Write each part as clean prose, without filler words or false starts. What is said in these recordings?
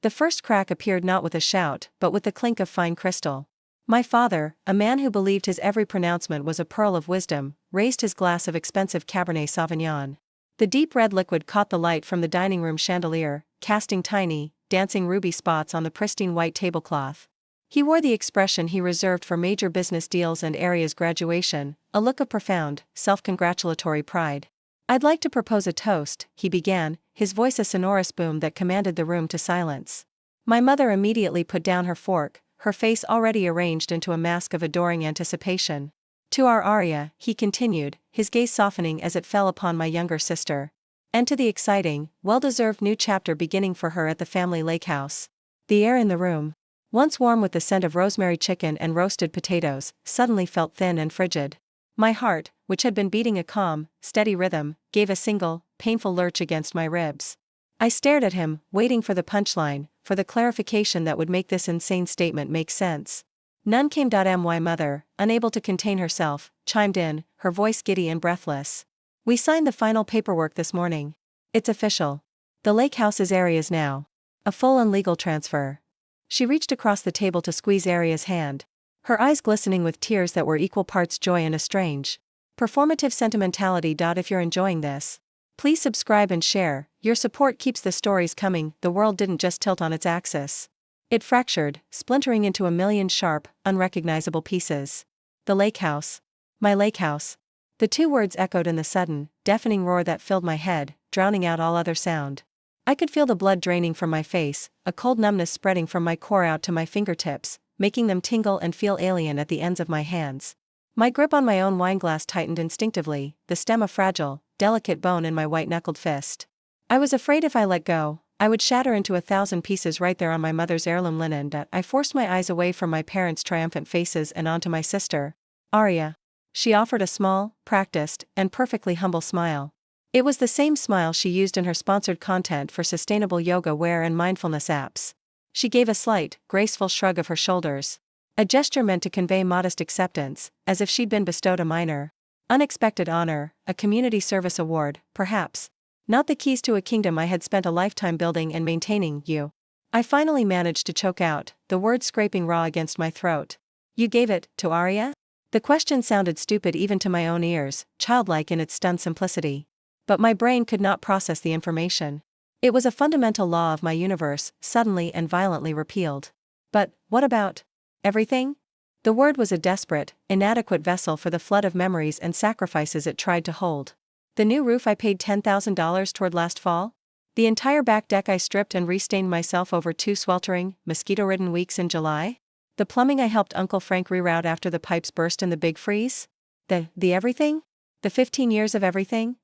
The first crack appeared not with a shout, but with the clink of fine crystal. My father, a man who believed his every pronouncement was a pearl of wisdom, raised his glass of expensive Cabernet Sauvignon. The deep red liquid caught the light from the dining room chandelier, casting tiny, dancing ruby spots on the pristine white tablecloth. He wore the expression he reserved for major business deals and Aria's graduation, a look of profound, self-congratulatory pride. "I'd like to propose a toast," he began, his voice a sonorous boom that commanded the room to silence. My mother immediately put down her fork, her face already arranged into a mask of adoring anticipation. "To our Aria," he continued, his gaze softening as it fell upon my younger sister. "And to the exciting, well-deserved new chapter beginning for her at the family lake house." The air in the room, once warm with the scent of rosemary chicken and roasted potatoes, suddenly felt thin and frigid. My heart, which had been beating a calm, steady rhythm, gave a single, painful lurch against my ribs. I stared at him, waiting for the punchline, for the clarification that would make this insane statement make sense. None came. My mother, unable to contain herself, chimed in, her voice giddy and breathless. "We signed the final paperwork this morning. It's official. The lake house is Aria's now. A full and legal transfer." She reached across the table to squeeze Aria's hand, her eyes glistening with tears that were equal parts joy and a strange, performative sentimentality. If you're enjoying this, please subscribe and share. Your support keeps the stories coming. The world didn't just tilt on its axis. It fractured, splintering into a million sharp, unrecognizable pieces. The lake house. My lake house. The two words echoed in the sudden, deafening roar that filled my head, drowning out all other sound. I could feel the blood draining from my face, a cold numbness spreading from my core out to my fingertips, making them tingle and feel alien at the ends of my hands. My grip on my own wineglass tightened instinctively, the stem a fragile, delicate bone in my white-knuckled fist. I was afraid if I let go, I would shatter into 1,000 pieces right there on my mother's heirloom linen. I forced my eyes away from my parents' triumphant faces and onto my sister, Aria. She offered a small, practiced, and perfectly humble smile. It was the same smile she used in her sponsored content for sustainable yoga wear and mindfulness apps. She gave a slight, graceful shrug of her shoulders. A gesture meant to convey modest acceptance, as if she'd been bestowed a minor, unexpected honor, a community service award, perhaps. Not the keys to a kingdom I had spent a lifetime building and maintaining. "You." I finally managed to choke out, the word scraping raw against my throat. "You gave it to Aria?" The question sounded stupid even to my own ears, childlike in its stunned simplicity. But my brain could not process the information. It was a fundamental law of my universe, suddenly and violently repealed. "But what about everything?" The word was a desperate, inadequate vessel for the flood of memories and sacrifices it tried to hold. The new roof I paid $10,000 toward last fall? The entire back deck I stripped and restained myself over 2 sweltering, mosquito-ridden weeks in July? The plumbing I helped Uncle Frank reroute after the pipes burst in the big freeze? The everything? The 15 years of everything?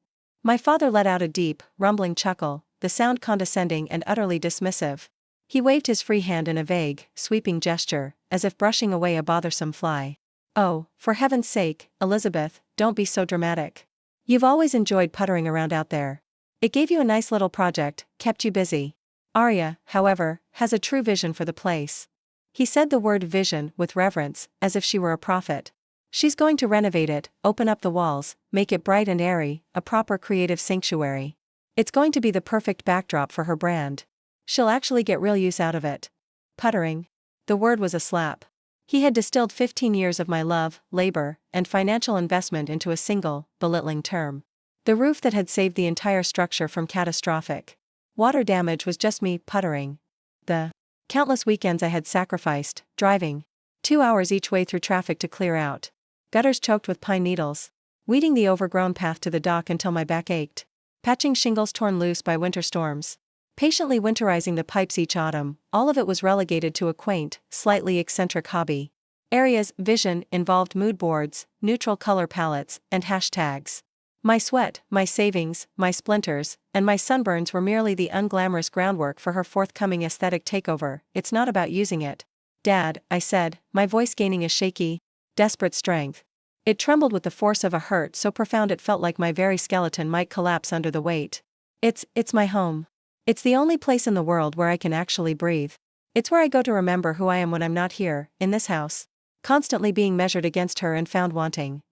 My father let out a deep, rumbling chuckle, the sound condescending and utterly dismissive. He waved his free hand in a vague, sweeping gesture, as if brushing away a bothersome fly. "Oh, for heaven's sake, Elizabeth, don't be so dramatic. You've always enjoyed puttering around out there. It gave you a nice little project, kept you busy. Aria, however, has a true vision for the place." He said the word vision with reverence, as if she were a prophet. "She's going to renovate it, open up the walls, make it bright and airy, a proper creative sanctuary. It's going to be the perfect backdrop for her brand. She'll actually get real use out of it." Puttering. The word was a slap. He had distilled 15 years of my love, labor, and financial investment into a single, belittling term. The roof that had saved the entire structure from catastrophic water damage was just me puttering. The countless weekends I had sacrificed, driving 2 hours each way through traffic to clear out gutters choked with pine needles, weeding the overgrown path to the dock until my back ached, patching shingles torn loose by winter storms, patiently winterizing the pipes each autumn. All of it was relegated to a quaint, slightly eccentric hobby. Aria's vision involved mood boards, neutral color palettes, and hashtags. My sweat, my savings, my splinters, and my sunburns were merely the unglamorous groundwork for her forthcoming aesthetic takeover. "It's not about using it, Dad," I said, my voice gaining a shaky, desperate strength. It trembled with the force of a hurt so profound it felt like my very skeleton might collapse under the weight. It's my home. It's the only place in the world where I can actually breathe. It's where I go to remember who I am when I'm not here, in this house, constantly being measured against her and found wanting."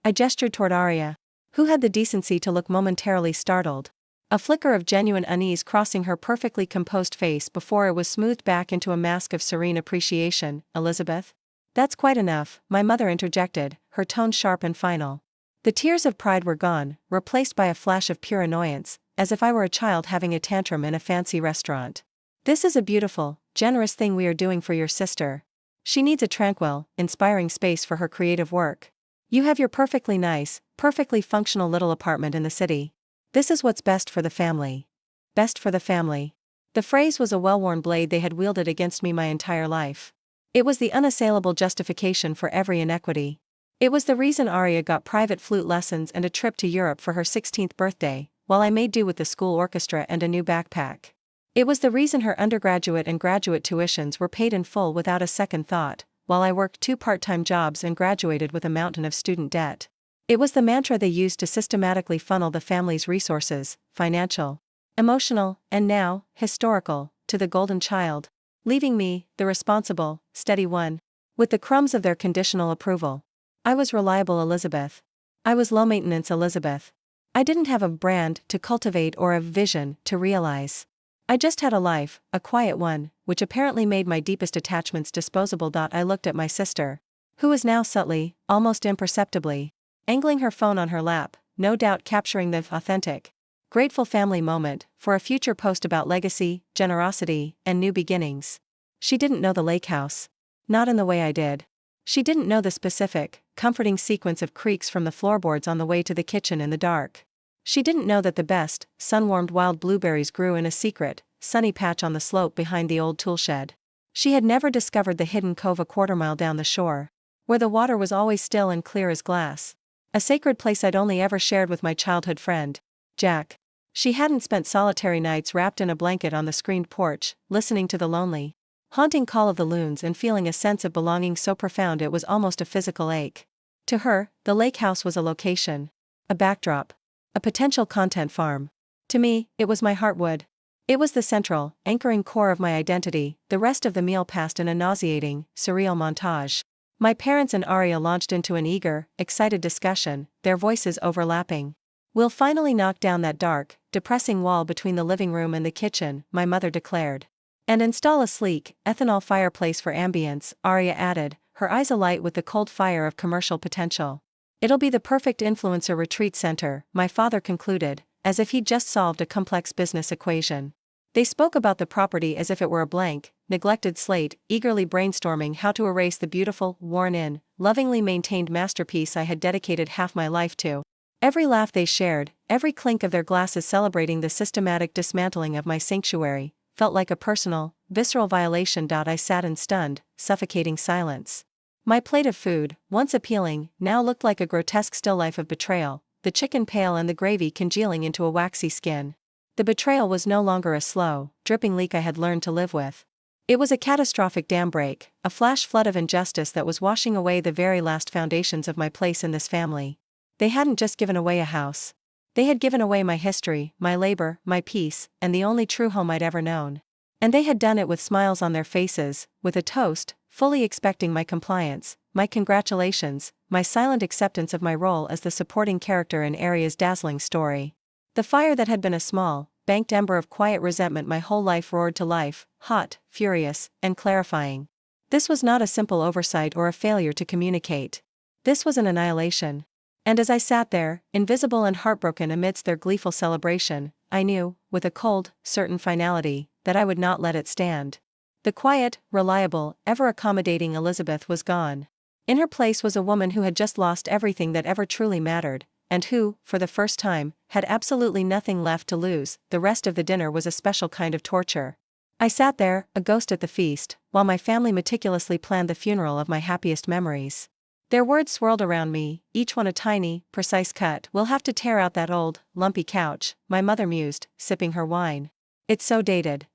I gestured toward Aria, who had the decency to look momentarily startled. a flicker of genuine unease crossing her perfectly composed face before it was smoothed back into a mask of serene appreciation. "Elizabeth?" "That's quite enough," my mother interjected, her tone sharp and final. The tears of pride were gone, replaced by a flash of pure annoyance, as if I were a child having a tantrum in a fancy restaurant. "This is a beautiful, generous thing we are doing for your sister. She needs a tranquil, inspiring space for her creative work. You have your perfectly nice, perfectly functional little apartment in the city. This is what's best for the family." Best for the family. The phrase was a well-worn blade they had wielded against me my entire life. It was the unassailable justification for every inequity. It was the reason Aria got private flute lessons and a trip to Europe for her 16th birthday, while I made do with the school orchestra and a new backpack. It was the reason her undergraduate and graduate tuitions were paid in full without a second thought, while I worked 2 part-time jobs and graduated with a mountain of student debt. It was the mantra they used to systematically funnel the family's resources, financial, emotional, and now, historical, to the golden child, leaving me, the responsible, steady one, with the crumbs of their conditional approval. I was reliable Elizabeth. I was low-maintenance Elizabeth. I didn't have a brand to cultivate or a vision to realize. I just had a life, a quiet one, which apparently made my deepest attachments disposable. I looked at my sister, who was now subtly, almost imperceptibly, angling her phone on her lap, no doubt capturing the authentic, grateful family moment for a future post about legacy, generosity, and new beginnings. She didn't know the lake house. Not in the way I did. She didn't know the specific, comforting sequence of creaks from the floorboards on the way to the kitchen in the dark. She didn't know that the best, sun-warmed wild blueberries grew in a secret, sunny patch on the slope behind the old toolshed. She had never discovered the hidden cove a quarter-mile down the shore, where the water was always still and clear as glass. A sacred place I'd only ever shared with my childhood friend, Jack. She hadn't spent solitary nights wrapped in a blanket on the screened porch, listening to the lonely, haunting call of the loons and feeling a sense of belonging so profound it was almost a physical ache. To her, the lake house was a location, a backdrop, a potential content farm. To me, it was my heartwood. It was the central, anchoring core of my identity. The rest of the meal passed in a nauseating, surreal montage. My parents and Aria launched into an eager, excited discussion, their voices overlapping. "We'll finally knock down that dark, depressing wall between the living room and the kitchen," my mother declared. "And install a sleek, ethanol fireplace for ambience," Aria added, her eyes alight with the cold fire of commercial potential. "It'll be the perfect influencer retreat center," my father concluded, as if he'd just solved a complex business equation. They spoke about the property as if it were a blank, neglected slate, eagerly brainstorming how to erase the beautiful, worn-in, lovingly maintained masterpiece I had dedicated half my life to. Every laugh they shared, every clink of their glasses celebrating the systematic dismantling of my sanctuary, felt like a personal, visceral violation. I sat in stunned, suffocating silence. My plate of food, once appealing, now looked like a grotesque still life of betrayal, the chicken pale and the gravy congealing into a waxy skin. The betrayal was no longer a slow, dripping leak I had learned to live with. It was a catastrophic dam break, a flash flood of injustice that was washing away the very last foundations of my place in this family. They hadn't just given away a house. They had given away my history, my labor, my peace, and the only true home I'd ever known. And they had done it with smiles on their faces, with a toast, fully expecting my compliance, my congratulations, my silent acceptance of my role as the supporting character in Aria's dazzling story. The fire that had been a small, banked ember of quiet resentment my whole life roared to life, hot, furious, and clarifying. This was not a simple oversight or a failure to communicate. This was an annihilation. And as I sat there, invisible and heartbroken amidst their gleeful celebration, I knew, with a cold, certain finality, that I would not let it stand. The quiet, reliable, ever-accommodating Elizabeth was gone. In her place was a woman who had just lost everything that ever truly mattered, and who, for the first time, had absolutely nothing left to lose. The rest of the dinner was a special kind of torture. I sat there, a ghost at the feast, while my family meticulously planned the funeral of my happiest memories. Their words swirled around me, each one a tiny, precise cut. "We'll have to tear out that old, lumpy couch," my mother mused, sipping her wine. "It's so dated."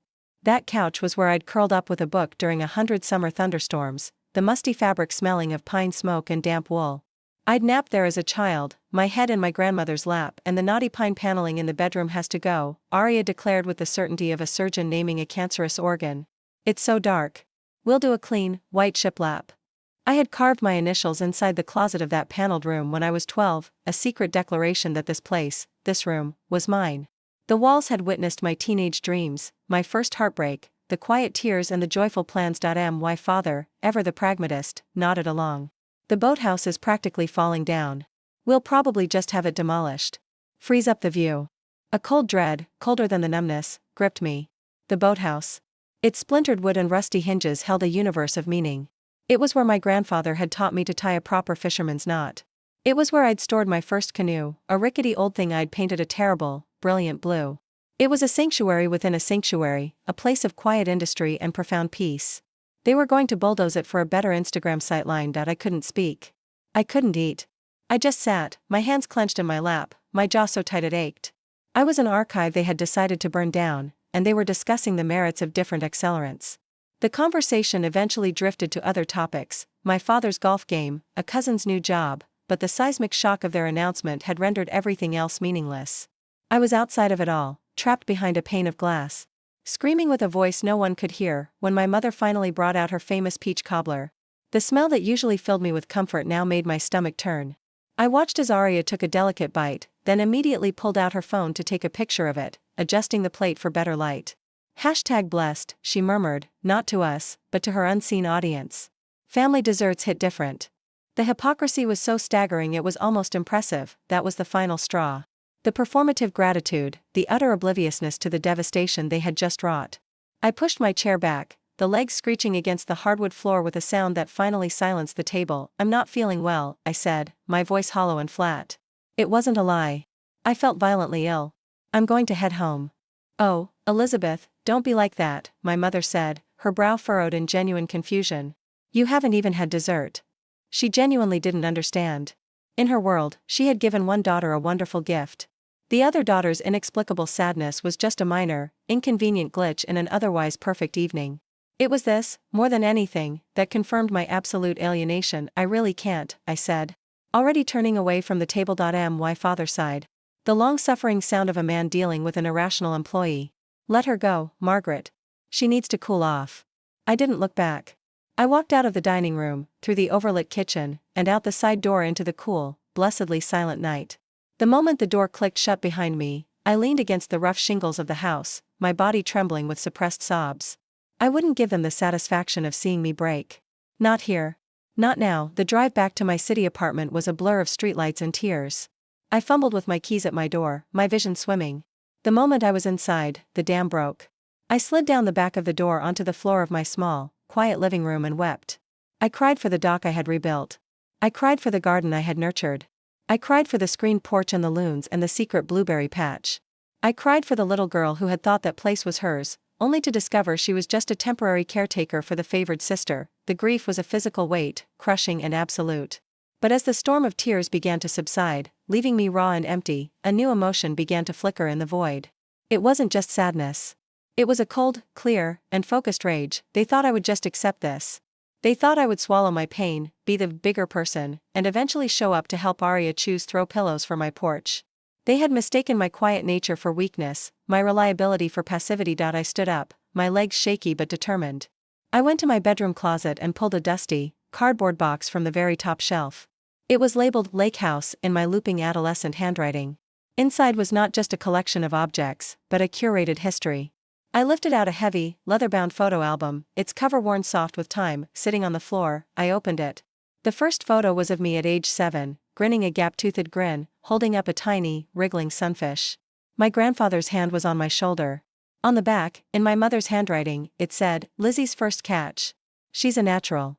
That couch was where I'd curled up with a book during 100 summer thunderstorms, the musty fabric smelling of pine smoke and damp wool. I'd napped there as a child, my head in my grandmother's lap, and the naughty pine paneling in the bedroom has to go, Aria declared with the certainty of a surgeon naming a cancerous organ. "It's so dark. We'll do a clean, white shiplap." I had carved my initials inside the closet of that paneled room when I was 12, a secret declaration that this place, this room, was mine. The walls had witnessed my teenage dreams, my first heartbreak, the quiet tears and the joyful plans. My father, ever the pragmatist, nodded along. The boathouse is practically falling down. We'll probably just have it demolished. Freeze up the view. A cold dread, colder than the numbness, gripped me. The boathouse. Its splintered wood and rusty hinges held a universe of meaning. It was where my grandfather had taught me to tie a proper fisherman's knot. It was where I'd stored my first canoe, a rickety old thing I'd painted a terrible, brilliant blue. It was a sanctuary within a sanctuary, a place of quiet industry and profound peace. They were going to bulldoze it for a better Instagram sightline. I couldn't speak. I couldn't eat. I just sat, my hands clenched in my lap, my jaw so tight it ached. I was an archive they had decided to burn down, and they were discussing the merits of different accelerants. The conversation eventually drifted to other topics, my father's golf game, a cousin's new job, but the seismic shock of their announcement had rendered everything else meaningless. I was outside of it all, trapped behind a pane of glass, screaming with a voice no one could hear, when my mother finally brought out her famous peach cobbler. The smell that usually filled me with comfort now made my stomach turn. I watched as Arya took a delicate bite, then immediately pulled out her phone to take a picture of it, adjusting the plate for better light. #blessed, she murmured, not to us, but to her unseen audience. Family desserts hit different. The hypocrisy was so staggering it was almost impressive. That was the final straw. The performative gratitude, the utter obliviousness to the devastation they had just wrought. I pushed my chair back, the legs screeching against the hardwood floor with a sound that finally silenced the table. I'm not feeling well, I said, my voice hollow and flat. It wasn't a lie. I felt violently ill. I'm going to head home. Oh, Elizabeth, don't be like that, my mother said, her brow furrowed in genuine confusion. You haven't even had dessert. She genuinely didn't understand. In her world, she had given one daughter a wonderful gift. The other daughter's inexplicable sadness was just a minor, inconvenient glitch in an otherwise perfect evening. It was this, more than anything, that confirmed my absolute alienation. I really can't, I said. Already turning away from the table. My father sighed. The long-suffering sound of a man dealing with an irrational employee. Let her go, Margaret. She needs to cool off. I didn't look back. I walked out of the dining room, through the overlit kitchen, and out the side door into the cool, blessedly silent night. The moment the door clicked shut behind me, I leaned against the rough shingles of the house, my body trembling with suppressed sobs. I wouldn't give them the satisfaction of seeing me break. Not here. Not now. The drive back to my city apartment was a blur of streetlights and tears. I fumbled with my keys at my door, my vision swimming. The moment I was inside, the dam broke. I slid down the back of the door onto the floor of my small, quiet living room and wept. I cried for the dock I had rebuilt. I cried for the garden I had nurtured. I cried for the screened porch and the loons and the secret blueberry patch. I cried for the little girl who had thought that place was hers, only to discover she was just a temporary caretaker for the favored sister. The grief was a physical weight, crushing and absolute. But as the storm of tears began to subside, leaving me raw and empty, a new emotion began to flicker in the void. It wasn't just sadness. It was a cold, clear, and focused rage. They thought I would just accept this. They thought I would swallow my pain, be the bigger person, and eventually show up to help Arya choose throw pillows for my porch. They had mistaken my quiet nature for weakness, my reliability for passivity. I stood up, my legs shaky but determined. I went to my bedroom closet and pulled a dusty, cardboard box from the very top shelf. It was labeled Lake House in my looping adolescent handwriting. Inside was not just a collection of objects, but a curated history. I lifted out a heavy, leather-bound photo album, its cover worn soft with time, sitting on the floor. I opened it. The first photo was of me at age 7, grinning a gap-toothed grin, holding up a tiny, wriggling sunfish. My grandfather's hand was on my shoulder. On the back, in my mother's handwriting, it said, Lizzie's first catch. She's a natural.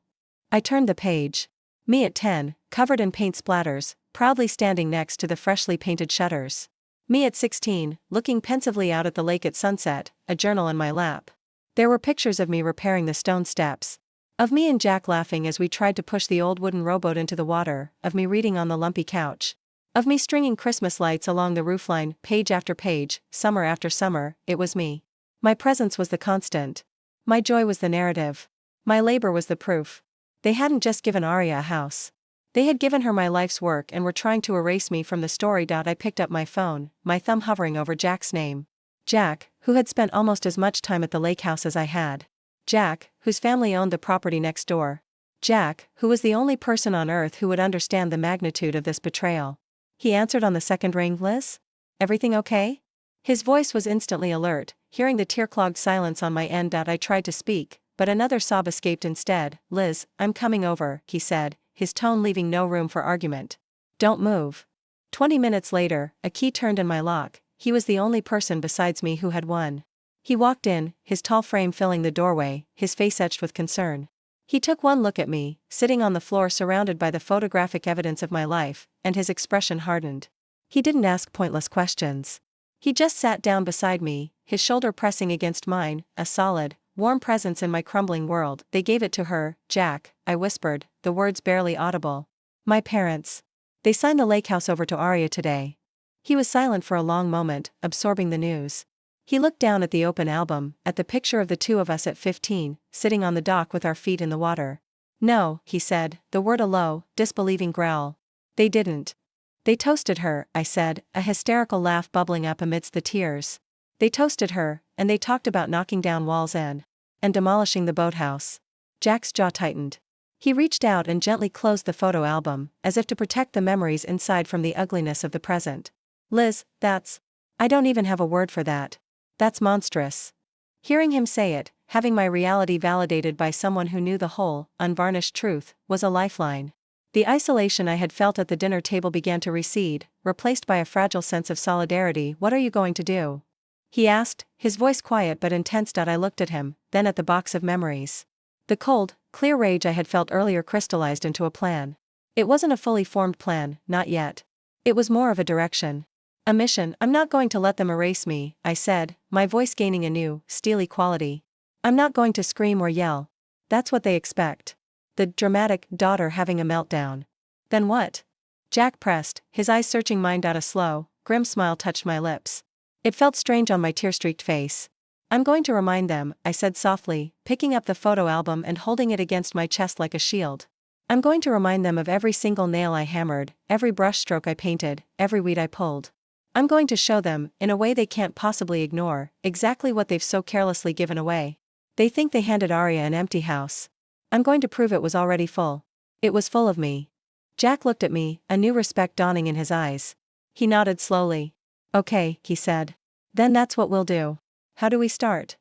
I turned the page. Me at 10, covered in paint splatters, proudly standing next to the freshly painted shutters. Me at 16, looking pensively out at the lake at sunset, a journal in my lap. There were pictures of me repairing the stone steps. Of me and Jack laughing as we tried to push the old wooden rowboat into the water, of me reading on the lumpy couch. Of me stringing Christmas lights along the roofline, page after page, summer after summer. It was me. My presence was the constant. My joy was the narrative. My labor was the proof. They hadn't just given Arya a house. They had given her my life's work and were trying to erase me from the story. I picked up my phone, my thumb hovering over Jack's name. Jack, who had spent almost as much time at the lake house as I had. Jack, whose family owned the property next door. Jack, who was the only person on earth who would understand the magnitude of this betrayal. He answered on the second ring. Liz? Everything okay? His voice was instantly alert, hearing the tear-clogged silence on my end. I tried to speak, but another sob escaped instead. "Liz, I'm coming over," he said, his tone leaving no room for argument. "Don't move." 20 minutes later, a key turned in my lock. He was the only person besides me who had one. He walked in, his tall frame filling the doorway, his face etched with concern. He took one look at me, sitting on the floor surrounded by the photographic evidence of my life, and his expression hardened. He didn't ask pointless questions. He just sat down beside me, his shoulder pressing against mine, a solid, warm presence in my crumbling world. "They gave it to her, Jack," I whispered, the words barely audible. "My parents. They signed the lake house over to Arya today." He was silent for a long moment, absorbing the news. He looked down at the open album, at the picture of the two of us at 15, sitting on the dock with our feet in the water. "No," he said, the word a low, disbelieving growl. "They didn't." "They toasted her," I said, a hysterical laugh bubbling up amidst the tears. "They toasted her, and they talked about knocking down walls and demolishing the boathouse." Jack's jaw tightened. He reached out and gently closed the photo album, as if to protect the memories inside from the ugliness of the present. "Liz, I don't even have a word for that. That's monstrous." Hearing him say it, having my reality validated by someone who knew the whole, unvarnished truth, was a lifeline. The isolation I had felt at the dinner table began to recede, replaced by a fragile sense of solidarity. "What are you going to do?" he asked, his voice quiet but intense. I looked at him, then at the box of memories. The cold, clear rage I had felt earlier crystallized into a plan. It wasn't a fully formed plan, not yet. It was more of a direction. A mission. "I'm not going to let them erase me," I said, my voice gaining a new, steely quality. "I'm not going to scream or yell. That's what they expect." The dramatic daughter having a meltdown. "Then what?" Jack pressed, his eyes searching mine. A slow, grim smile touched my lips. It felt strange on my tear-streaked face. "I'm going to remind them," I said softly, picking up the photo album and holding it against my chest like a shield. "I'm going to remind them of every single nail I hammered, every brushstroke I painted, every weed I pulled. I'm going to show them, in a way they can't possibly ignore, exactly what they've so carelessly given away. They think they handed Arya an empty house. I'm going to prove it was already full. It was full of me." Jack looked at me, a new respect dawning in his eyes. He nodded slowly. "Okay," he said. "Then that's what we'll do. How do we start?"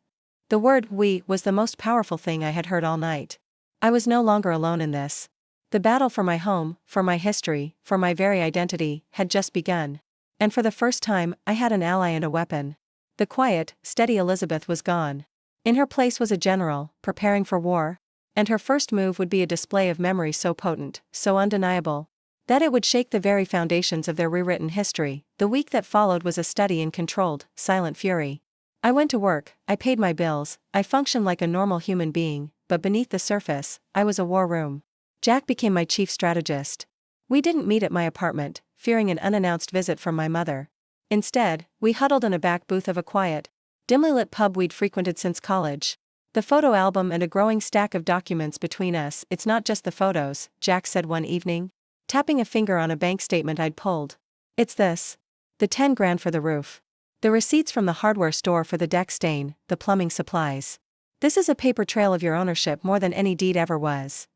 The word "we" was the most powerful thing I had heard all night. I was no longer alone in this. The battle for my home, for my history, for my very identity, had just begun. And for the first time, I had an ally and a weapon. The quiet, steady Elizabeth was gone. In her place was a general, preparing for war. And her first move would be a display of memory so potent, so undeniable, that it would shake the very foundations of their rewritten history. The week that followed was a study in controlled, silent fury. I went to work, I paid my bills, I functioned like a normal human being, but beneath the surface, I was a war room. Jack became my chief strategist. We didn't meet at my apartment, fearing an unannounced visit from my mother. Instead, we huddled in a back booth of a quiet, dimly lit pub we'd frequented since college. The photo album and a growing stack of documents between us. "It's not just the photos," Jack said one evening, tapping a finger on a bank statement I'd pulled. "It's this. The 10 grand for the roof. The receipts from the hardware store for the deck stain, the plumbing supplies. This is a paper trail of your ownership more than any deed ever was."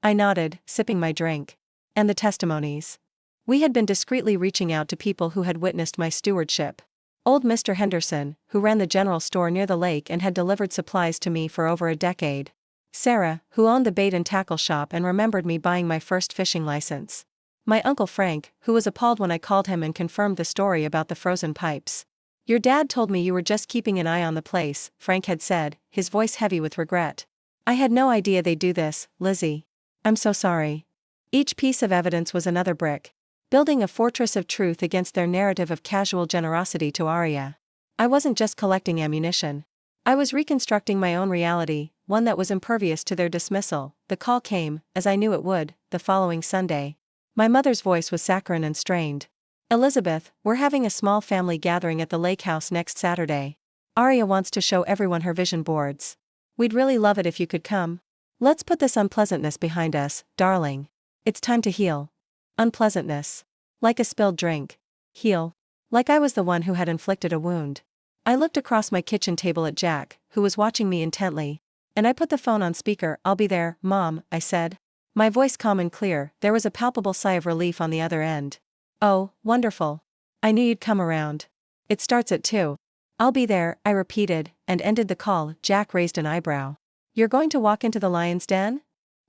I nodded, sipping my drink. "And the testimonies." We had been discreetly reaching out to people who had witnessed my stewardship. Old Mr. Henderson, who ran the general store near the lake and had delivered supplies to me for over a decade. Sarah, who owned the bait and tackle shop and remembered me buying my first fishing license. My Uncle Frank, who was appalled when I called him and confirmed the story about the frozen pipes. "Your dad told me you were just keeping an eye on the place," Frank had said, his voice heavy with regret. "I had no idea they'd do this, Lizzie. I'm so sorry." Each piece of evidence was another brick, building a fortress of truth against their narrative of casual generosity to Arya. I wasn't just collecting ammunition. I was reconstructing my own reality, one that was impervious to their dismissal. The call came, as I knew it would, the following Sunday. My mother's voice was saccharine and strained. "Elizabeth, we're having a small family gathering at the lake house next Saturday. Arya wants to show everyone her vision boards. We'd really love it if you could come. Let's put this unpleasantness behind us, darling. It's time to heal." Unpleasantness. Like a spilled drink. Heal. Like I was the one who had inflicted a wound. I looked across my kitchen table at Jack, who was watching me intently. And I put the phone on speaker. "I'll be there, Mom," I said. My voice calm and clear. There was a palpable sigh of relief on the other end. "Oh, wonderful. I knew you'd come around." It starts at 2. I'll be there, I repeated, and ended the call. Jack raised an eyebrow. You're going to walk into the lion's den?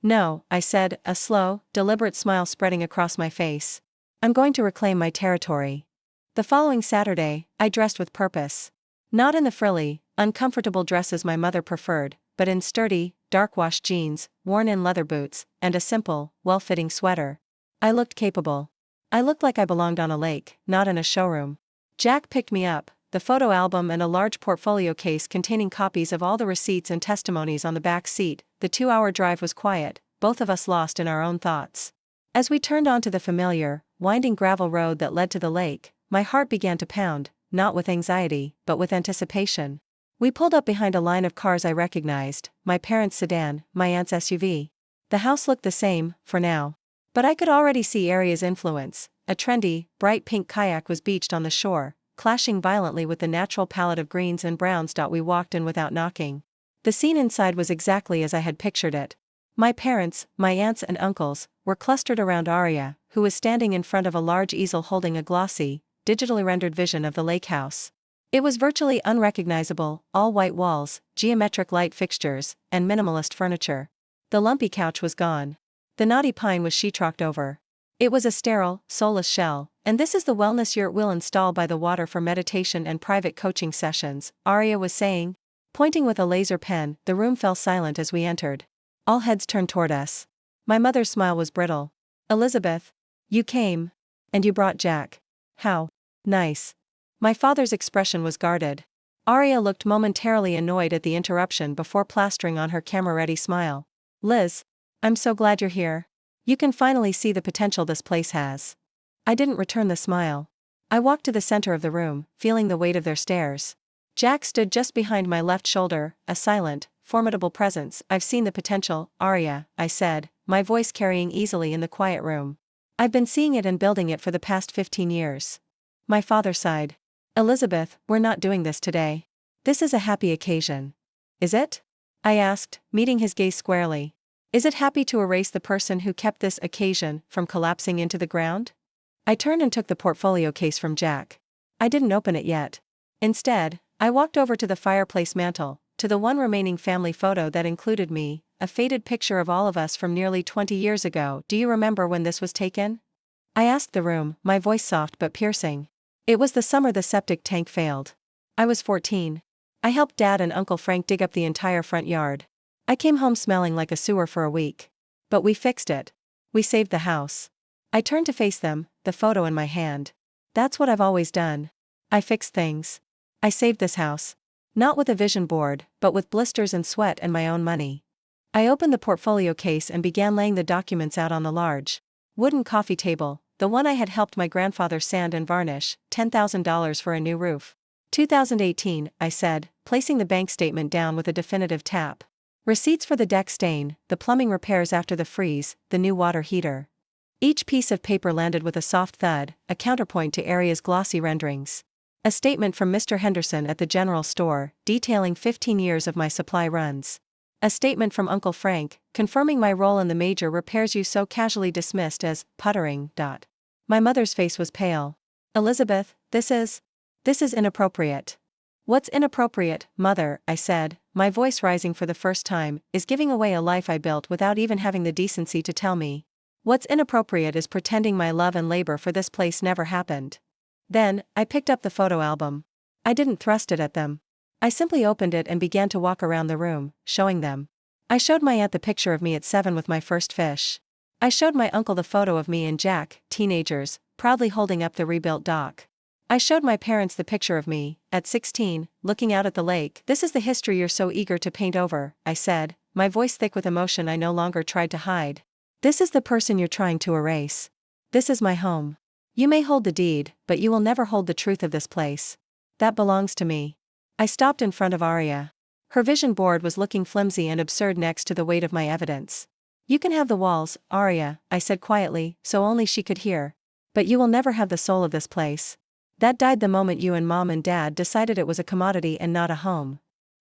No, I said, a slow, deliberate smile spreading across my face. I'm going to reclaim my territory. The following Saturday, I dressed with purpose. Not in the frilly, uncomfortable dresses my mother preferred, but in sturdy, dark-washed jeans, worn-in leather boots, and a simple, well-fitting sweater. I looked capable. I looked like I belonged on a lake, not in a showroom. Jack picked me up, the photo album and a large portfolio case containing copies of all the receipts and testimonies on the back seat. The 2-hour drive was quiet, both of us lost in our own thoughts. As we turned onto the familiar, winding gravel road that led to the lake, my heart began to pound, not with anxiety, but with anticipation. We pulled up behind a line of cars I recognized, my parents' sedan, my aunt's SUV. The house looked the same, for now. But I could already see Aria's influence. A trendy, bright pink kayak was beached on the shore, clashing violently with the natural palette of greens and browns. We walked in without knocking. The scene inside was exactly as I had pictured it. My parents, my aunts and uncles, were clustered around Aria, who was standing in front of a large easel holding a glossy, digitally rendered vision of the lake house. It was virtually unrecognizable, all white walls, geometric light fixtures, and minimalist furniture. The lumpy couch was gone. The knotty pine was sheetrocked over. It was a sterile, soulless shell, and this is the wellness yurt we'll install by the water for meditation and private coaching sessions, Aria was saying. Pointing with a laser pen, the room fell silent as we entered. All heads turned toward us. My mother's smile was brittle. Elizabeth. You came. And you brought Jack. How nice. My father's expression was guarded. Aria looked momentarily annoyed at the interruption before plastering on her camera-ready smile. Liz. I'm so glad you're here. You can finally see the potential this place has. I didn't return the smile. I walked to the center of the room, feeling the weight of their stares. Jack stood just behind my left shoulder, a silent, formidable presence. I've seen the potential, Aria, I said, my voice carrying easily in the quiet room. I've been seeing it and building it for the past 15 years. My father sighed. Elizabeth, we're not doing this today. This is a happy occasion. Is it? I asked, meeting his gaze squarely. Is it happy to erase the person who kept this occasion from collapsing into the ground? I turned and took the portfolio case from Jack. I didn't open it yet. Instead, I walked over to the fireplace mantel, to the one remaining family photo that included me, a faded picture of all of us from nearly 20 years ago. Do you remember when this was taken? I asked the room, my voice soft but piercing. It was the summer the septic tank failed. I was 14. I helped Dad and Uncle Frank dig up the entire front yard. I came home smelling like a sewer for a week. But we fixed it. We saved the house. I turned to face them, the photo in my hand. That's what I've always done. I fixed things. I saved this house. Not with a vision board, but with blisters and sweat and my own money. I opened the portfolio case and began laying the documents out on the large wooden coffee table, the one I had helped my grandfather sand and varnish. $10,000 for a new roof. 2018, I said, placing the bank statement down with a definitive tap. Receipts for the deck stain, the plumbing repairs after the freeze, the new water heater. Each piece of paper landed with a soft thud, a counterpoint to Aria's glossy renderings. A statement from Mr. Henderson at the general store, detailing 15 years of my supply runs. A statement from Uncle Frank, confirming my role in the major repairs you so casually dismissed as puttering. My mother's face was pale. Elizabeth, this is inappropriate. What's inappropriate, Mother, I said, my voice rising for the first time, is giving away a life I built without even having the decency to tell me. What's inappropriate is pretending my love and labor for this place never happened. Then, I picked up the photo album. I didn't thrust it at them. I simply opened it and began to walk around the room, showing them. I showed my aunt the picture of me at 7 with my first fish. I showed my uncle the photo of me and Jack, teenagers, proudly holding up the rebuilt dock. I showed my parents the picture of me, at 16, looking out at the lake. This is the history you're so eager to paint over, I said, my voice thick with emotion I no longer tried to hide. This is the person you're trying to erase. This is my home. You may hold the deed, but you will never hold the truth of this place. That belongs to me. I stopped in front of Aria. Her vision board was looking flimsy and absurd next to the weight of my evidence. You can have the walls, Aria, I said quietly, so only she could hear. But you will never have the soul of this place. That died the moment you and Mom and Dad decided it was a commodity and not a home.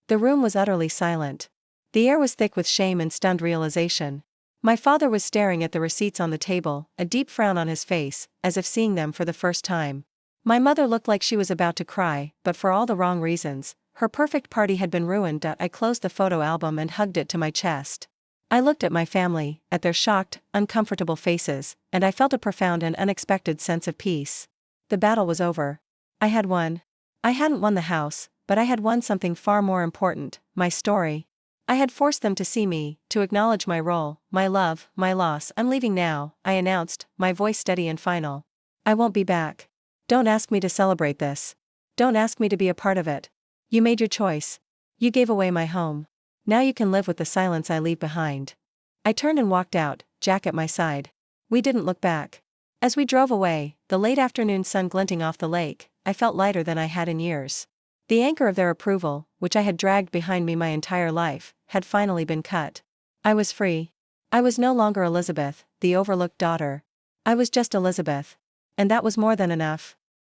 The room was utterly silent. The air was thick with shame and stunned realization. My father was staring at the receipts on the table, a deep frown on his face, as if seeing them for the first time. My mother looked like she was about to cry, but for all the wrong reasons. Her perfect party had been ruined. I closed the photo album and hugged it to my chest. I looked at my family, at their shocked, uncomfortable faces, and I felt a profound and unexpected sense of peace. The battle was over. I had won. I hadn't won the house, but I had won something far more important, my story. I had forced them to see me, to acknowledge my role, my love, my loss. I'm leaving now, I announced, my voice steady and final. I won't be back. Don't ask me to celebrate this. Don't ask me to be a part of it. You made your choice. You gave away my home. Now you can live with the silence I leave behind. I turned and walked out, Jack at my side. We didn't look back. As we drove away, the late afternoon sun glinting off the lake, I felt lighter than I had in years. The anchor of their approval, which I had dragged behind me my entire life, had finally been cut. I was free. I was no longer Elizabeth, the overlooked daughter. I was just Elizabeth. And that was more than enough.